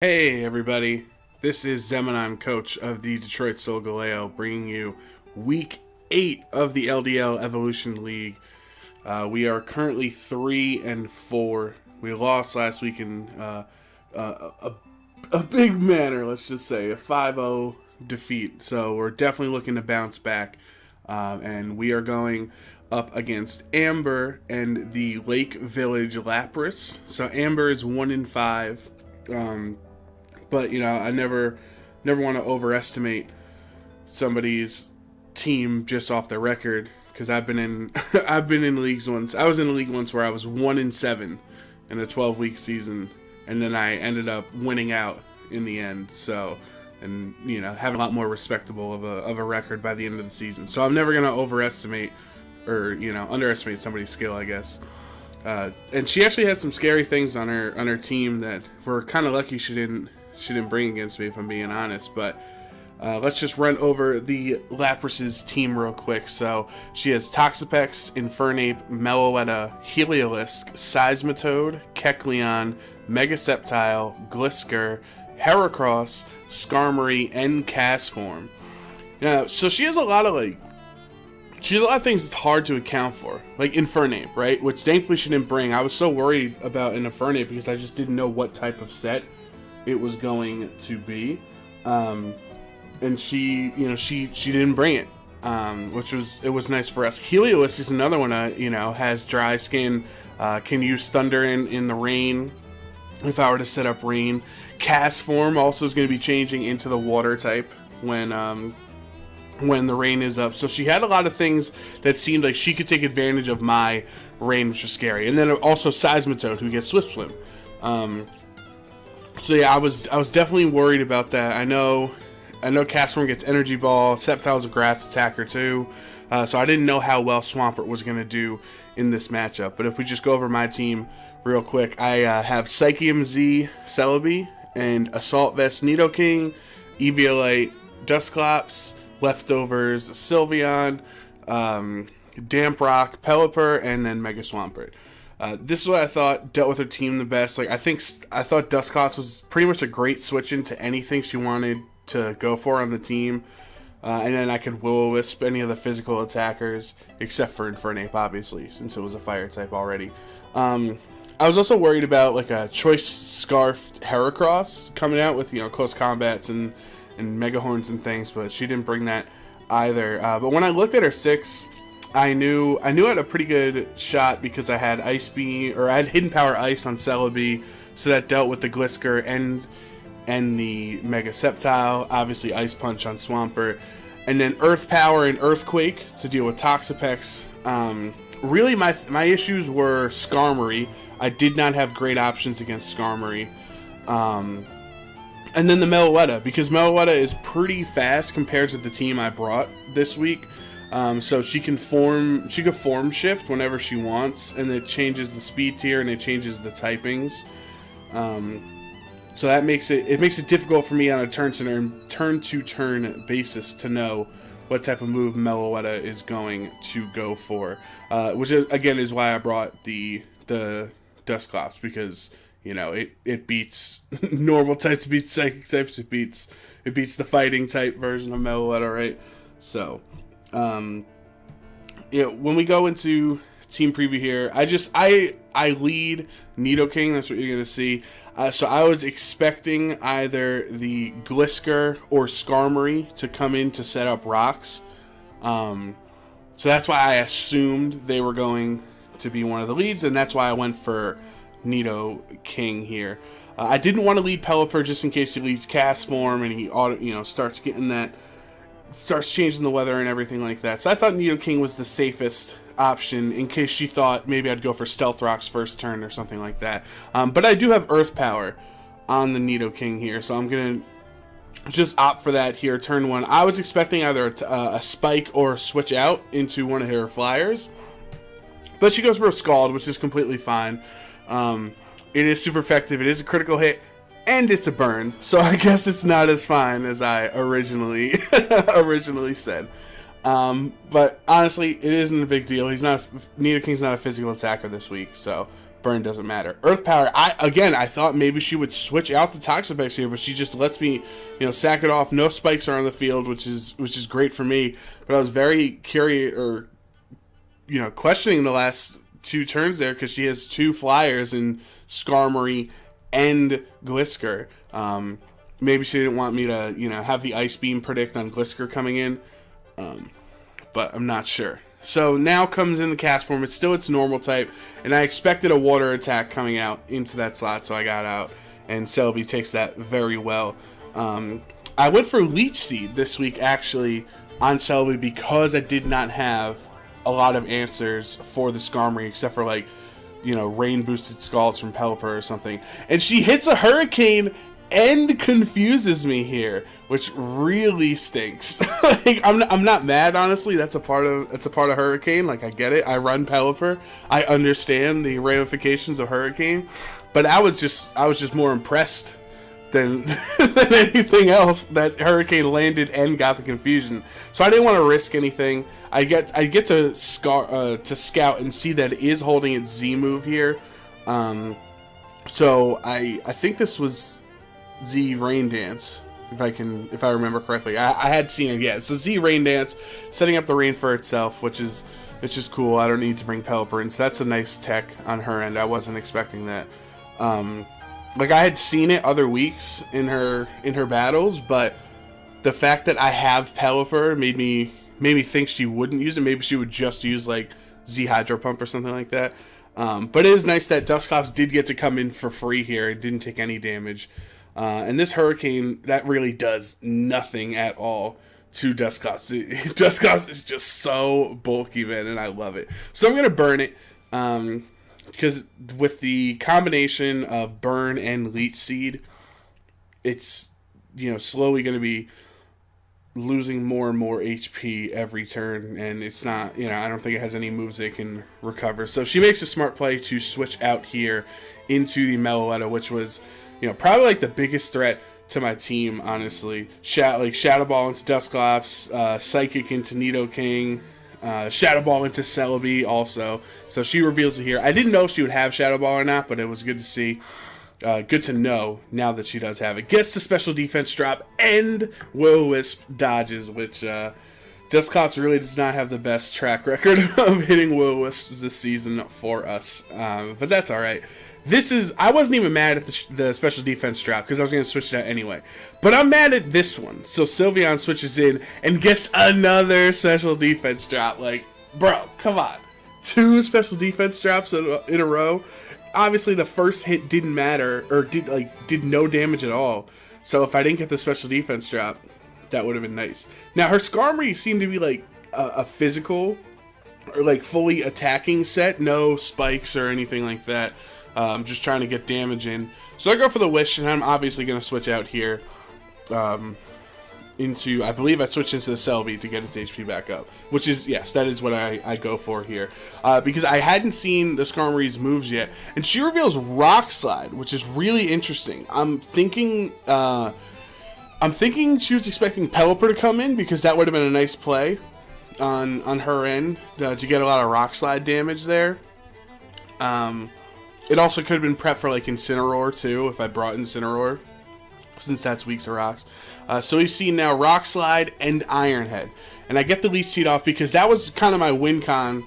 Hey everybody, this is Zemanon, coach of the Detroit Solgaleo, bringing you week 8 of the LDL Evolution League. We are currently 3-4. We lost last week in a big manner, let's just say, a 5-0 defeat. So we're definitely looking to bounce back, and we are going up against Amber and the Lake Village Lapras. So Amber is 1-5. But I never want to overestimate somebody's team just off their record, because I've been in leagues once. I was in a league once where I was 1-7 in a 12-week season, and then I ended up winning out in the end. So, and having a lot more respectable of a record by the end of the season. So I'm never gonna overestimate or underestimate somebody's skill, I guess. And she actually had some scary things on her team that we're kind of lucky she didn't bring against me, if I'm being honest. But let's just run over the Lapras' team real quick. So she has Toxapex, Infernape, Meloetta, Heliolisk, Seismitoad, Kecleon, Megaseptile, Glisker, Heracross, Skarmory, and Castform. So she has a lot of things it's hard to account for, like Infernape, right? Which thankfully she didn't bring. I was so worried about an Infernape because I just didn't know what type of set it was going to be. And she didn't bring it, which was nice for us. Heliolisk is another one, has dry skin, can use Thunder in the rain if I were to set up rain. Castform also is going to be changing into the water type when the rain is up. So she had a lot of things that seemed like she could take advantage of my rain, which was scary. And then also Seismitoad, who gets Swift Swim. So yeah, I was definitely worried about that. I know Castform gets Energy Ball. Sceptile's a grass attacker too. So I didn't know how well Swampert was going to do in this matchup. But if we just go over my team real quick, I have Psychium Z Celebi and Assault Vest Nidoking, Eviolite Dusclops, Leftovers Sylveon, Damp Rock Pelipper, and then Mega Swampert. This is what I thought dealt with her team the best. I thought Dusclops was pretty much a great switch into anything she wanted to go for on the team. And then I could Will-O-Wisp any of the physical attackers, except for Infernape, obviously, since it was a fire type already. I was also worried about a Choice Scarfed Heracross coming out with close combats and Mega Horns and things, but she didn't bring that either. But when I looked at her 6, I knew I had a pretty good shot because I had I had Hidden Power Ice on Celebi, so that dealt with the Glisker and the Mega Sceptile. Obviously Ice Punch on Swampert, and then Earth Power and Earthquake to deal with Toxapex. Really my issues were Skarmory. I did not have great options against Skarmory. And then the Meloetta, because Meloetta is pretty fast compared to the team I brought this week. So she could form shift whenever she wants, and it changes the speed tier and it changes the typings. So that makes it difficult for me on a turn to turn basis to know what type of move Meloetta is going to go for. Which again is why I brought the Dusclops, because it beats normal types, it beats psychic types, it beats the fighting type version of Meloetta, right? So, when we go into team preview here, I lead Nidoking. That's what you're gonna see. So I was expecting either the Glisker or Skarmory to come in to set up rocks. So that's why I assumed they were going to be one of the leads, and that's why I went for Nidoking here. I didn't want to lead Pelipper just in case he leads Castform and he starts changing the weather and everything like that. So I thought Nidoking was the safest option in case she thought maybe I'd go for Stealth Rocks first turn or something like that. But I do have Earth Power on the Nidoking here, so I'm gonna just opt for that here turn 1. I was expecting either a Spike or a switch out into one of her flyers, but she goes for a Scald, which is completely fine. It is super effective, it is a critical hit, and it's a burn, so I guess it's not as fine as I originally said. But honestly, it isn't a big deal. Nidoking's not a physical attacker this week, so Burn doesn't matter. Earth Power, I thought maybe she would switch out the Toxapex here, but she just lets me, sack it off. No spikes are on the field, which is great for me. But I was very curious, or questioning the last 2 turns there, because she has 2 flyers in Skarmory and Glisker. Maybe she didn't want me to, have the Ice Beam predict on Glisker coming in, but I'm not sure. So now comes in the cast form. It's still its normal type, and I expected a water attack coming out into that slot, so I got out, and Celebi takes that very well. I went for Leech Seed this week, actually, on Celebi, because I did not have a lot of answers for the Skarmory, except for, rain boosted Scalds from Pelipper or something. And she hits a Hurricane and confuses me here, which really stinks. I'm not mad, honestly. That's a part of Hurricane. I get it. I run Pelipper. I understand the ramifications of Hurricane, but I was just more impressed than than anything else that Hurricane landed and got the confusion. So I didn't want to risk anything. I get to scout and see that it is holding its Z move here. So I think this was Z Rain Dance, if I remember correctly. I had seen it yet. So Z Rain Dance, setting up the rain for itself, which is cool. I don't need to bring Pelipper in, so that's a nice tech on her end. I wasn't expecting that. I had seen it other weeks in her battles, but the fact that I have Pelipper made me think she wouldn't use it. Maybe she would just use Z Hydro Pump or something like that. But it is nice that Dusclops did get to come in for free here. It didn't take any damage. And this Hurricane, that really does nothing at all to Dusclops. Dusclops is just so bulky, man, and I love it. So I'm going to burn it, because with the combination of Burn and Leech Seed, it's, slowly going to be losing more and more HP every turn, and it's not, I don't think it has any moves that can recover. So she makes a smart play to switch out here into the Meloetta, which was, probably the biggest threat to my team, honestly. Shadow Ball into Dusclops, Psychic into Nidoking, Shadow Ball into Celebi also. So she reveals it here. I didn't know if she would have Shadow Ball or not, but it was good to see. Good to know now that she does have it. Gets the special defense drop, and Will-O-Wisp dodges, which Dusclops really does not have the best track record of hitting Will-O-Wisps this season for us. But that's alright. I wasn't even mad at the special defense drop, because I was going to switch it out anyway. But I'm mad at this one. So Sylveon switches in and gets another special defense drop. Bro, come on. 2 special defense drops in a row. Obviously, the first hit didn't matter, or did no damage at all. So if I didn't get the special defense drop, that would have been nice. Now, her Skarmory seemed to be a physical, or fully attacking set. No spikes or anything like that. Just trying to get damage in. So I go for the Wish, and I'm obviously going to switch out here I believe I switched into the Celebi to get its HP back up. Which is, yes, that is what I go for here. Because I hadn't seen the Skarmory's moves yet. And she reveals Rock Slide, which is really interesting. I'm thinking she was expecting Pelipper to come in, because that would have been a nice play on her end to get a lot of Rock Slide damage there. It also could have been prepped for Incineroar too, if I brought Incineroar, since that's weak to rocks. So we've seen now Rock Slide and Iron Head. And I get the Leech Seed off because that was kind of my win con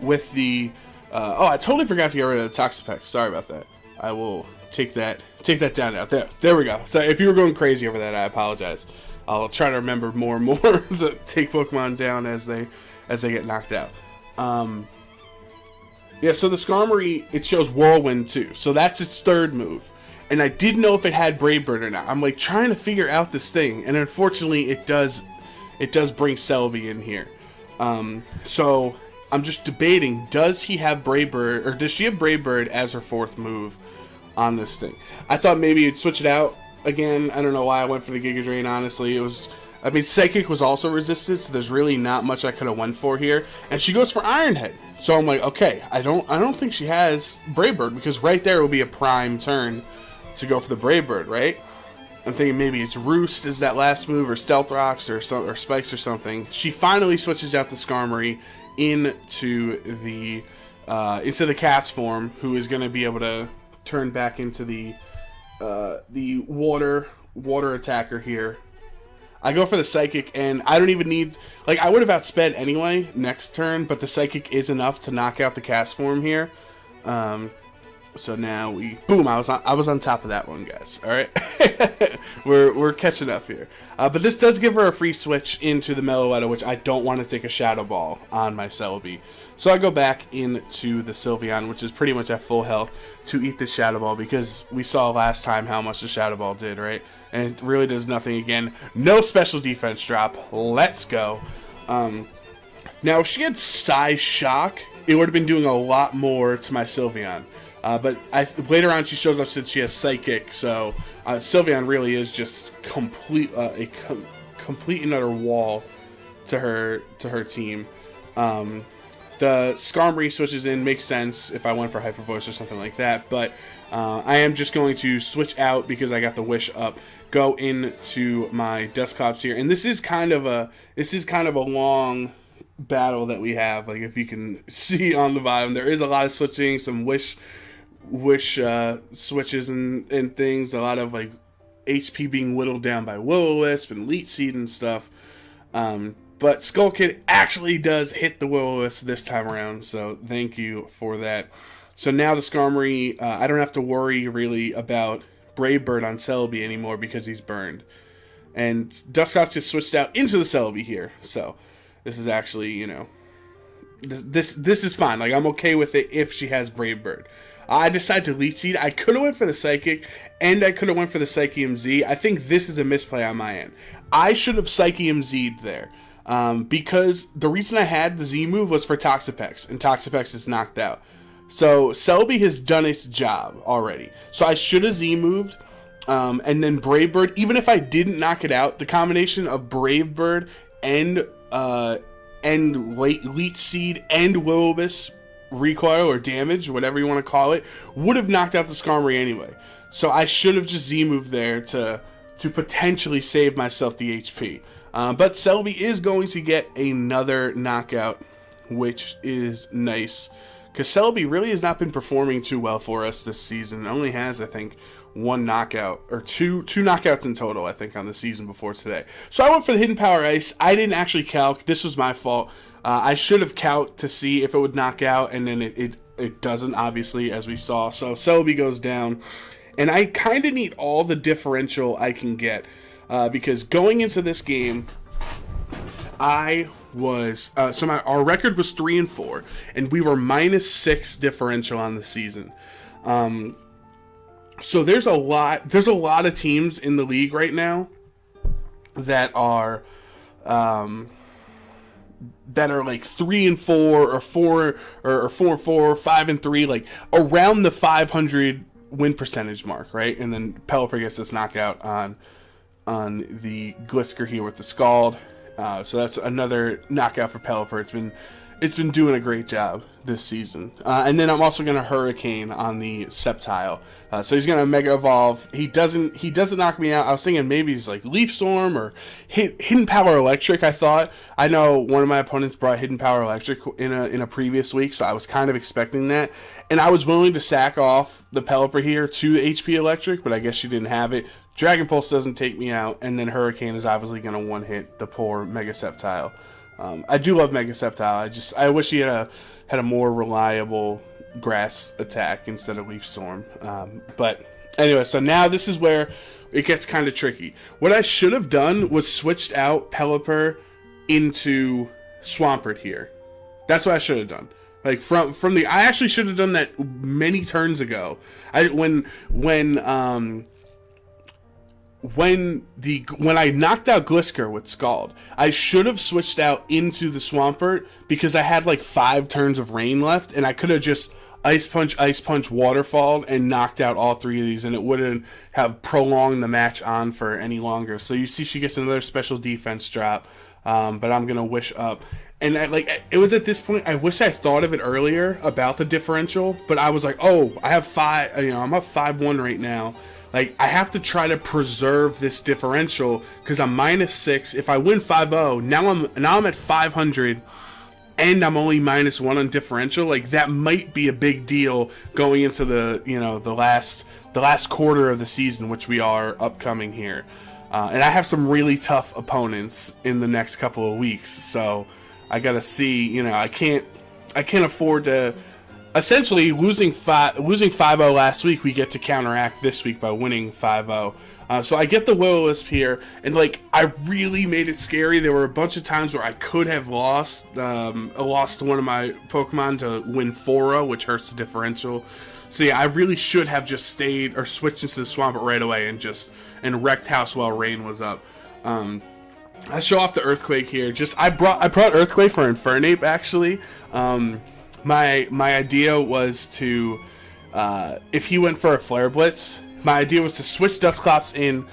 with the... I totally forgot to get rid of the Toxapex. Sorry about that. I will take that down now. There we go. So if you were going crazy over that, I apologize. I'll try to remember more and more to take Pokemon down as they get knocked out. Yeah, so the Skarmory, it shows Whirlwind too. So that's its 3rd move. And I didn't know if it had Brave Bird or not. I'm trying to figure out this thing. And unfortunately, it does bring Celebi in here. So I'm just debating, does he have Brave Bird, or does she have Brave Bird as her 4th move on this thing? I thought maybe you'd switch it out again. I don't know why I went for the Giga Drain, honestly. Psychic was also resisted, so there's really not much I could have went for here. And she goes for Iron Head. So I'm okay, I don't think she has Brave Bird, because right there will be a prime turn to go for the Brave Bird, right? I'm thinking maybe it's Roost is that last move, or Stealth Rocks, or Spikes or something. She finally switches out the Skarmory into the cast form, who is going to be able to turn back into the water attacker here. I go for the Psychic, and I don't even need... Like, I would have outsped anyway next turn, but the Psychic is enough to knock out the cast form here. So now we... Boom! I was on top of that one, guys. Alright? we're catching up here. But this does give her a free switch into the Meloetta, which I don't want to take a Shadow Ball on my Celebi. So I go back into the Sylveon, which is pretty much at full health, to eat this Shadow Ball, because we saw last time how much the Shadow Ball did, right? And it really does nothing again. No special defense drop. Let's go. Now, if she had Psy Shock, it would have been doing a lot more to my Sylveon. But later on, she shows up since she has Psychic, so Sylveon really is just complete and utter wall to her team. The Skarmory switches in, makes sense if I went for Hyper Voice or something like that, but I am just going to switch out because I got the Wish up, go into my Dusclops here, and this is kind of a long battle that we have. Like, if you can see on the bottom, there is a lot of switching, some wish switches and things, a lot of like HP being whittled down by Will-O-Wisp and Leech Seed and stuff. But Skull Kid actually does hit the Will-O-Wisp this time around, so thank you for that. So now the Skarmory, I don't have to worry really about Brave Bird on Celebi anymore because he's burned. And Dusclops just switched out into the Celebi here, so this is actually, you know, this is fine. Like, I'm okay with it if she has Brave Bird. I decided to Leech Seed. I could have went for the Psychic, and I could have went for the Psychium Z. I think this is a misplay on my end. I should have Psychium Z'd there. Because the reason I had the Z move was for Toxapex, and Toxapex is knocked out. So Celebi has done its job already. So I should have Z moved, and then Brave Bird. Even if I didn't knock it out, the combination of Brave Bird and Leech Seed and Will-O-Wisp recoil or damage, whatever you want to call it, would have knocked out the Skarmory anyway. So I should have just Z moved there to potentially save myself the HP. But Celebi is going to get another knockout, which is nice, because Celebi really has not been performing too well for us this season. It only has, I think, one knockout, or two knockouts in total, I think, on the season before today. So I went for the Hidden Power Ice. I didn't actually calc. This was my fault. I should have calced to see if it would knock out, and then it doesn't, obviously, as we saw. So Celebi goes down, and I kind of need all the differential I can get, because going into this game, I was our record was 3-4, and we were -6 differential on the season. So there's a lot of teams in the league right now that are like 3-4 or 4 or 4-4, 5-3, like around the 500 win percentage mark, right? And then Pelipper gets this knockout on the Glisker here with the Scald. So that's another knockout for Pelipper. It's been doing a great job this season. And then I'm also going to Hurricane on the Sceptile. So he's going to Mega Evolve. He doesn't knock me out. I was thinking maybe he's like Leaf Storm or Hidden Power Electric, I thought. I know one of my opponents brought Hidden Power Electric in a previous week, so I was kind of expecting that. And I was willing to sack off the Pelipper here to HP Electric, but I guess she didn't have it. Dragon Pulse doesn't take me out, and then Hurricane is obviously going to one-hit the poor Mega Sceptile. I do love Mega Sceptile. I wish he had a more reliable grass attack instead of Leaf Storm. But anyway, so now this is where it gets kind of tricky. What I should have done was switched out Pelipper into Swampert here. That's what I should have done. Like I actually should have done that many turns ago. When I knocked out Glisker with Scald, I should have switched out into the Swampert because I had like 5 turns of rain left, and I could have just Ice Punch, Waterfalled, and knocked out all 3 of these, and it wouldn't have prolonged the match on for any longer. So you see she gets another special defense drop, but I'm going to Wish up. And it was at this point, I wish I thought of it earlier about the differential, but I was like, oh, I have 5, I'm up 5-1 right now. Like, I have to try to preserve this differential because I'm -6. If I win 5-0, now I'm at 500, and I'm only -1 on differential, like that might be a big deal going into the the last quarter of the season, which we are upcoming here. And I have some really tough opponents in the next couple of weeks, so I gotta see. I can't afford to. Essentially, losing 5-0 last week, we get to counteract this week by winning 5-0. So I get the Will-O-Wisp here, and like I really made it scary. There were a bunch of times where I could have lost one of my Pokemon to win 4-0, which hurts the differential. So yeah, I really should have just stayed or switched into the Swampert right away and wrecked house while rain was up. I show off the Earthquake here. I brought Earthquake for Infernape actually. My idea was to, if he went for a Flare Blitz, my idea was to switch Dusclops in,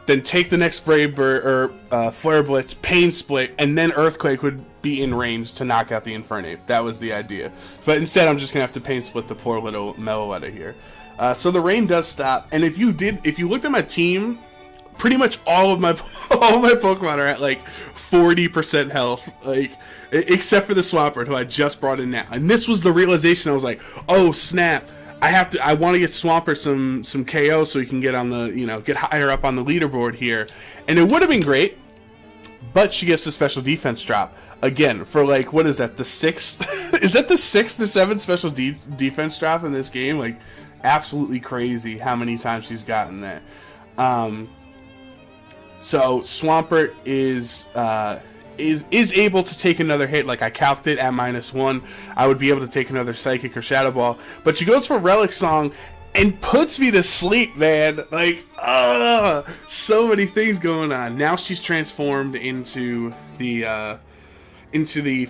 then take the next Brave Bird or Flare Blitz, Pain Split, and then Earthquake would be in range to knock out the Infernape. That was the idea. But instead, I'm just gonna have to Pain Split the poor little Meloetta here. So the rain does stop, and if you looked at my team, pretty much all of my Pokemon are at like 40% health, like except for the Swampert, who I just brought in now. And this was the realization. I was like, oh snap! I want to get Swampert some KO so he can get on the get higher up on the leaderboard here, and it would have been great. But she gets the special defense drop again for like, what is that? The 6th? Is that the 6th or 7th special defense drop in this game? Like, absolutely crazy how many times she's gotten that. So Swampert is able to take another hit. Like I calced it at -1, I would be able to take another Psychic or Shadow Ball. But she goes for Relic Song and puts me to sleep, man. Like, so many things going on. Now she's transformed into the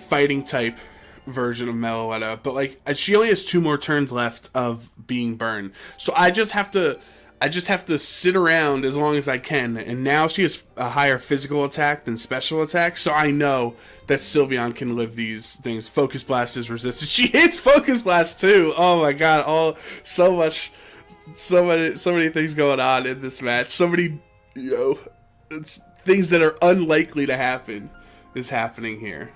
fighting type version of Meloetta. But like, she only has 2 more turns left of being burned. So I just have to sit around as long as I can, and now she has a higher physical attack than special attack, so I know that Sylveon can live these things. Focus Blast is resisted. She hits Focus Blast too! Oh my god, so many things going on in this match. So many, it's things that are unlikely to happen is happening here.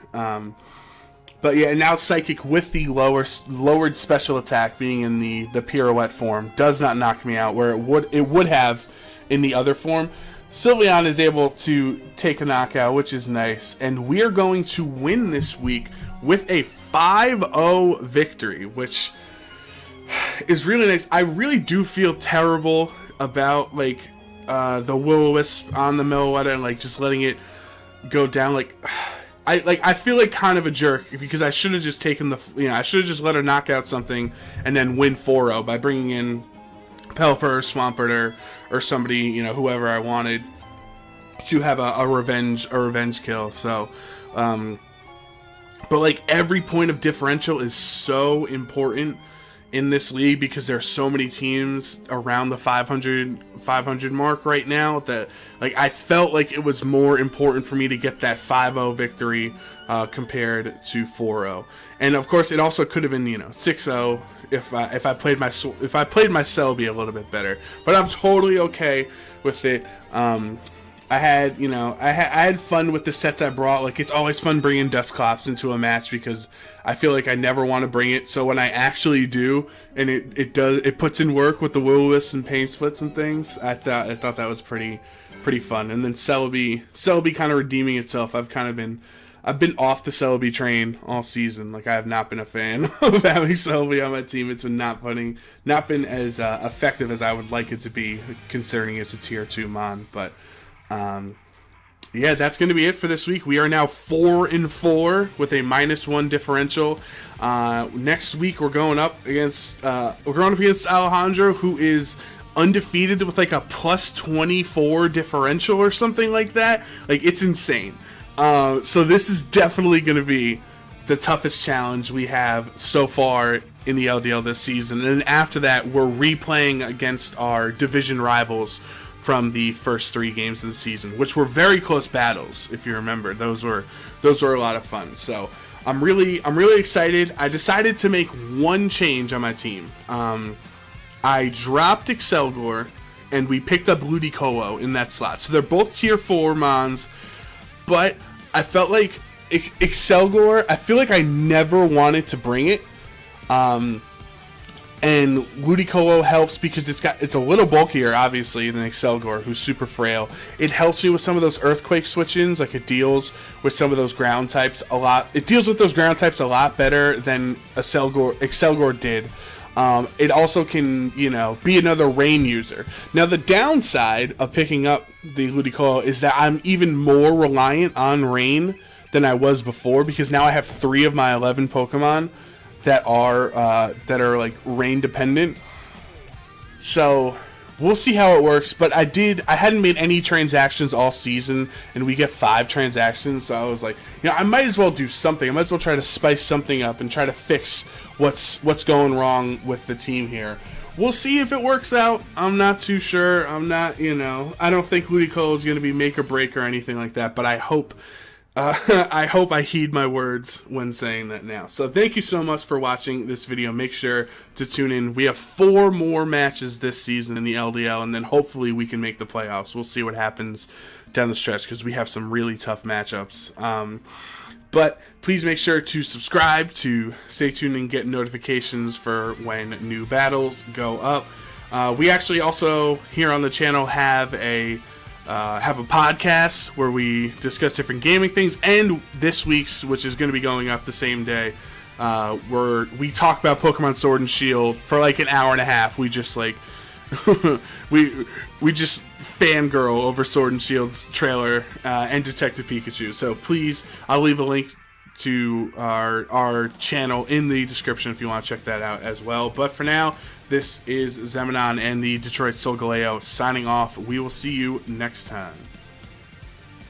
But yeah, now Psychic with the lowered special attack being in the pirouette form does not knock me out where it would have in the other form. Sylveon is able to take a knockout, which is nice, and we are going to win this week with a 5-0 victory, which is really nice. I really do feel terrible about like the Will-O-Wisp on the Meloetta and like just letting it go down. Like I feel like kind of a jerk because I should have just taken I should have just let her knock out something and then win 4-0 by bringing in Pelipper, Swampert, or somebody, whoever I wanted to have a revenge kill. So, but like every point of differential is so important in this league because there's so many teams around the 500 mark right now that like I felt like it was more important for me to get that 5-0 victory compared to 4-0. And of course it also could have been 6-0 if I played my Celebi a little bit better. But I'm totally okay with it. I had fun with the sets I brought. Like, it's always fun bringing Dusclops into a match because I feel like I never want to bring it. So when I actually do, and it puts in work with the Will-O-Wisp and Pain Splits and things, I thought that was pretty fun. And then Celebi kind of redeeming itself. I've been off the Celebi train all season. Like, I have not been a fan of having Celebi on my team. It's been not been as effective as I would like it to be, considering it's a tier 2 mon. But yeah, that's going to be it for this week. We are now 4-4 with a -1 differential. Next week we're going up against Alejandro, who is undefeated with like a +24 differential or something like that. Like, it's insane. So this is definitely going to be the toughest challenge we have so far in the LDL this season. And after that, we're replaying against our division rivals from the first 3 games of the season, which were very close battles. If you remember, those were a lot of fun. So I'm really excited. I decided to make one change on my team. I dropped Excelgor and we picked up Ludicolo in that slot. So they're both tier 4 mons, but I felt like Excelgor, I feel like I never wanted to bring it. And Ludicolo helps because it's a little bulkier, obviously, than Excelgor, who's super frail. It helps me with some of those Earthquake switch-ins, like it deals with some of those ground types a lot. It deals with those ground types a lot better than Excelgor did. It also can, you know, be another rain user. Now, the downside of picking up the Ludicolo is that I'm even more reliant on rain than I was before, because now I have 3 of my 11 Pokemon that are like rain dependent. So we'll see how it works. But I hadn't made any transactions all season, and we get 5 transactions. So I was like, you know, I might as well do something. I might as well try to spice something up and try to fix what's going wrong with the team here. We'll see if it works out. I'm not too sure. I'm not, you know, I don't think Ludicolo is going to be make or break or anything like that. But I hope I heed my words when saying that now. So thank you so much for watching this video. Make sure to tune in. We have 4 more matches this season in the LDL, and then hopefully we can make the playoffs. We'll see what happens down the stretch, because we have some really tough matchups. But please make sure to subscribe to stay tuned and get notifications for when new battles go up. We actually also here on the channel have a podcast where we discuss different gaming things, and this week's, which is going to be going up the same day, where we talk about Pokemon Sword and Shield for like an hour and a half. We just like we just fangirl over Sword and Shield's trailer and Detective Pikachu. So please, I'll leave a link to our channel in the description if you want to check that out as well. But for now, this is Zemanon and the Detroit Solgaleo signing off. We will see you next time.